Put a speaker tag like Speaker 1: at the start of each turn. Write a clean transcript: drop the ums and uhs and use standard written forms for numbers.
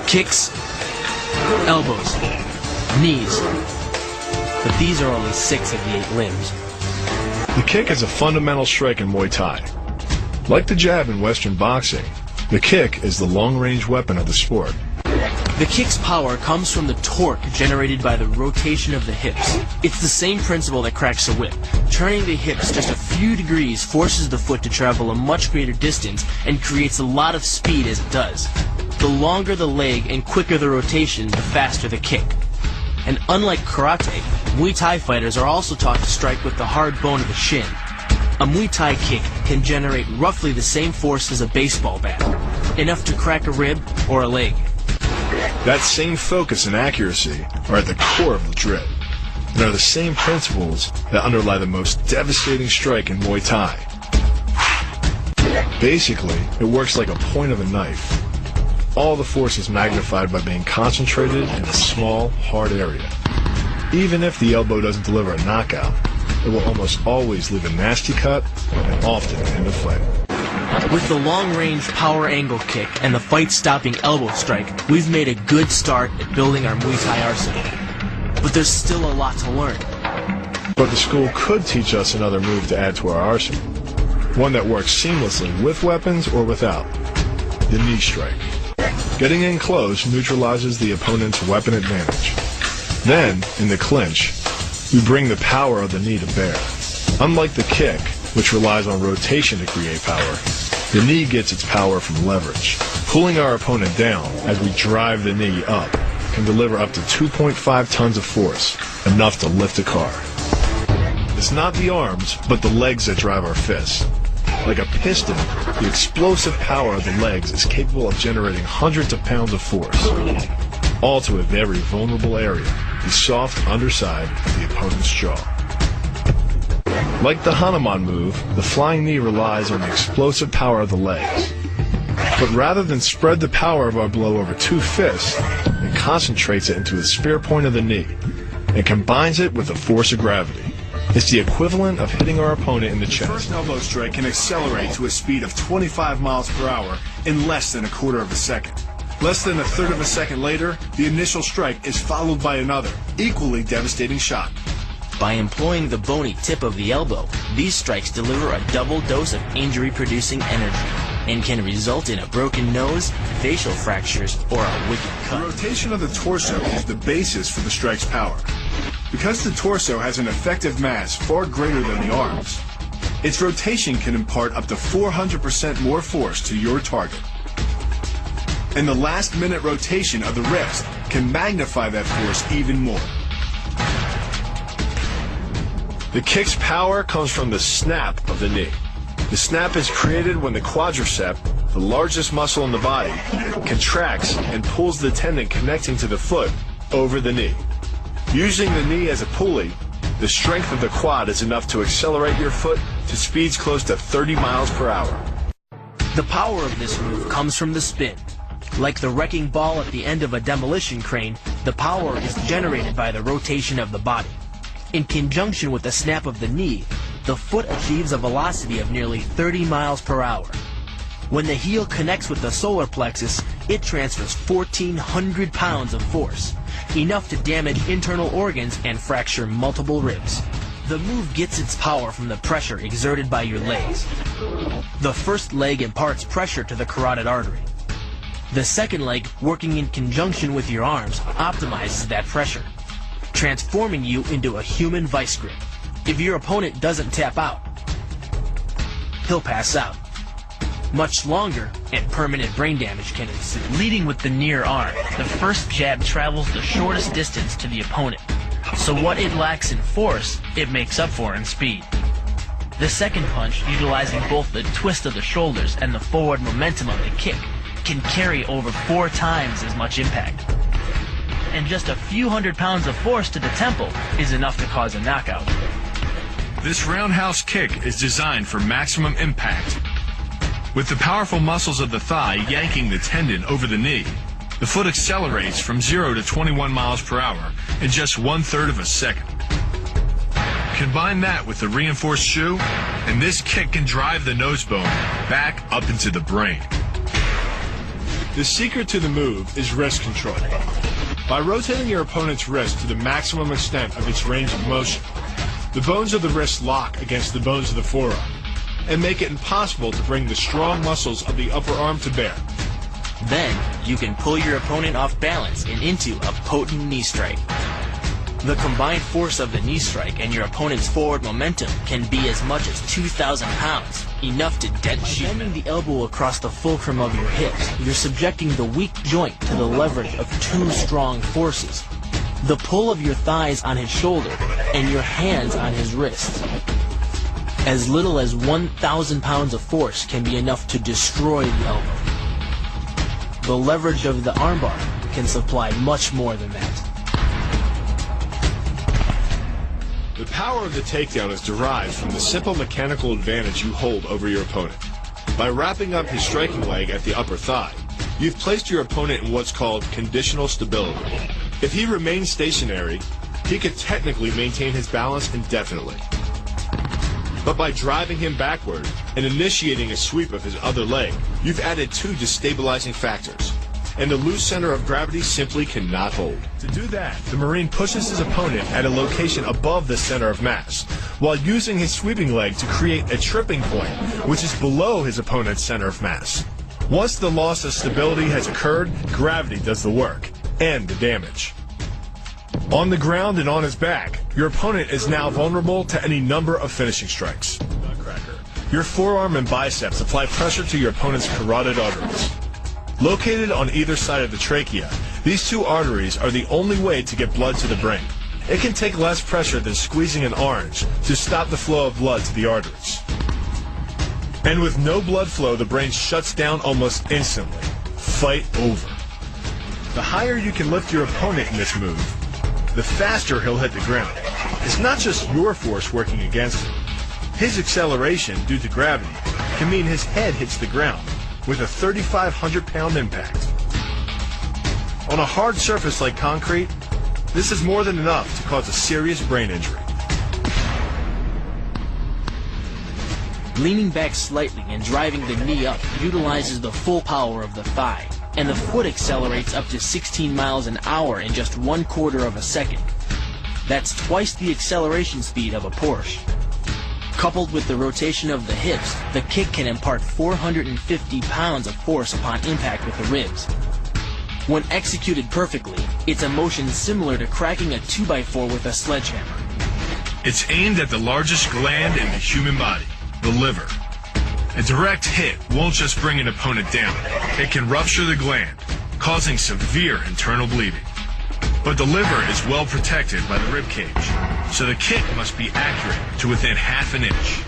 Speaker 1: Kicks, elbows, knees. But these are only 6 of the 8 limbs.
Speaker 2: The kick is a fundamental strike in Muay Thai. Like the jab in Western boxing, the kick is the long-range weapon of the sport.
Speaker 1: The kick's power comes from the torque generated by the rotation of the hips. It's the same principle that cracks a whip. Turning the hips just a few degrees forces the foot to travel a much greater distance and creates a lot of speed as it does. The longer the leg and quicker the rotation, the faster the kick. And unlike karate, Muay Thai fighters are also taught to strike with the hard bone of the shin. A Muay Thai kick can generate roughly the same force as a baseball bat, enough to crack a rib or a leg.
Speaker 2: That same focus and accuracy are at the core of the drill, and are the same principles that underlie the most devastating strike in Muay Thai. Basically, it works like a point of a knife. All the force is magnified by being concentrated in a small, hard area. Even if the elbow doesn't deliver a knockout, it will almost always leave a nasty cut and often end the fight.
Speaker 1: With the long-range power angle kick and the fight-stopping elbow strike, we've made a good start at building our Muay Thai arsenal. But there's still a lot to learn.
Speaker 2: But the school could teach us another move to add to our arsenal. One that works seamlessly with weapons or without. The knee strike. Getting in close neutralizes the opponent's weapon advantage. Then, in the clinch, we bring the power of the knee to bear. Unlike the kick, which relies on rotation to create power, the knee gets its power from leverage. Pulling our opponent down as we drive the knee up can deliver up to 2.5 tons of force, enough to lift a car. It's not the arms, but the legs that drive our fists. Like a piston, the explosive power of the legs is capable of generating hundreds of pounds of force, all to a very vulnerable area, the soft underside of the opponent's jaw. Like the Hanuman move, the flying knee relies on the explosive power of the legs. But rather than spread the power of our blow over 2 fists, it concentrates it into the spear point of the knee and combines it with the force of gravity. It's the equivalent of hitting our opponent in the chest.
Speaker 3: The first elbow strike can accelerate to a speed of 25 miles per hour in less than a quarter of a second. Less than a third of a second later, the initial strike is followed by another, equally devastating shot.
Speaker 1: By employing the bony tip of the elbow, these strikes deliver a double dose of injury-producing energy and can result in a broken nose, facial fractures, or a wicked cut.
Speaker 3: The rotation of the torso is the basis for the strike's power. Because the torso has an effective mass far greater than the arms, its rotation can impart up to 400% more force to your target. And the last-minute rotation of the wrist can magnify that force even more.
Speaker 2: The kick's power comes from the snap of the knee. The snap is created when the quadricep, the largest muscle in the body, contracts and pulls the tendon connecting to the foot over the knee. Using the knee as a pulley, the strength of the quad is enough to accelerate your foot to speeds close to 30 miles per hour.
Speaker 1: The power of this move comes from the spin. Like the wrecking ball at the end of a demolition crane, the power is generated by the rotation of the body. In conjunction with the snap of the knee, the foot achieves a velocity of nearly 30 miles per hour. When the heel connects with the solar plexus, it transfers 1,400 pounds of force, enough to damage internal organs and fracture multiple ribs. The move gets its power from the pressure exerted by your legs. The first leg imparts pressure to the carotid artery. The second leg, working in conjunction with your arms, optimizes that pressure, transforming you into a human vice grip. If your opponent doesn't tap out, he'll pass out. Much longer and permanent brain damage can ensue. Leading with the near arm, the first jab travels the shortest distance to the opponent, so what it lacks in force, it makes up for in speed. The second punch, utilizing both the twist of the shoulders and the forward momentum of the kick, can carry over 4 times as much impact. And just a few hundred pounds of force to the temple is enough to cause a knockout.
Speaker 3: This roundhouse kick is designed for maximum impact. With the powerful muscles of the thigh yanking the tendon over the knee, the foot accelerates from 0 to 21 miles per hour in just 1/3 of a second. Combine that with the reinforced shoe, and this kick can drive the nose bone back up into the brain.
Speaker 2: The secret to the move is wrist control. By rotating your opponent's wrist to the maximum extent of its range of motion, the bones of the wrist lock against the bones of the forearm and make it impossible to bring the strong muscles of the upper arm to bear.
Speaker 1: Then, you can pull your opponent off balance and into a potent knee strike. The combined force of the knee strike and your opponent's forward momentum can be as much as 2,000 pounds, enough to dent sheet metal. Bending the elbow across the fulcrum of your hips, you're subjecting the weak joint to the leverage of two strong forces. The pull of your thighs on his shoulder and your hands on his wrist. As little as 1,000 pounds of force can be enough to destroy the elbow. The leverage of the armbar can supply much more than that.
Speaker 2: The power of the takedown is derived from the simple mechanical advantage you hold over your opponent. By wrapping up his striking leg at the upper thigh, you've placed your opponent in what's called conditional stability. If he remains stationary, he could technically maintain his balance indefinitely. But by driving him backward and initiating a sweep of his other leg, you've added two destabilizing factors, and the loose center of gravity simply cannot hold. To do that, the Marine pushes his opponent at a location above the center of mass, while using his sweeping leg to create a tripping point, which is below his opponent's center of mass. Once the loss of stability has occurred, gravity does the work, and the damage. On the ground and on his back, your opponent is now vulnerable to any number of finishing strikes. Nutcracker. Your forearm and biceps apply pressure to your opponent's carotid arteries. Located on either side of the trachea, these two arteries are the only way to get blood to the brain. It can take less pressure than squeezing an orange to stop the flow of blood to the arteries. And with no blood flow, the brain shuts down almost instantly. Fight over. The higher you can lift your opponent in this move, the faster he'll hit the ground. It's not just your force working against him. His acceleration due to gravity can mean his head hits the ground with a 3,500-pound impact. On a hard surface like concrete, this is more than enough to cause a serious brain injury.
Speaker 1: Leaning back slightly and driving the knee up utilizes the full power of the thigh, and the foot accelerates up to 16 miles an hour in just 1/4 of a second. That's twice the acceleration speed of a Porsche. Coupled with the rotation of the hips, the kick can impart 450 pounds of force upon impact with the ribs. When executed perfectly, it's a motion similar to cracking a 2x4 with a sledgehammer.
Speaker 3: It's aimed at the largest gland in the human body, the liver. A direct hit won't just bring an opponent down. It can rupture the gland, causing severe internal bleeding. But the liver is well protected by the rib cage, so the kick must be accurate to within half an inch.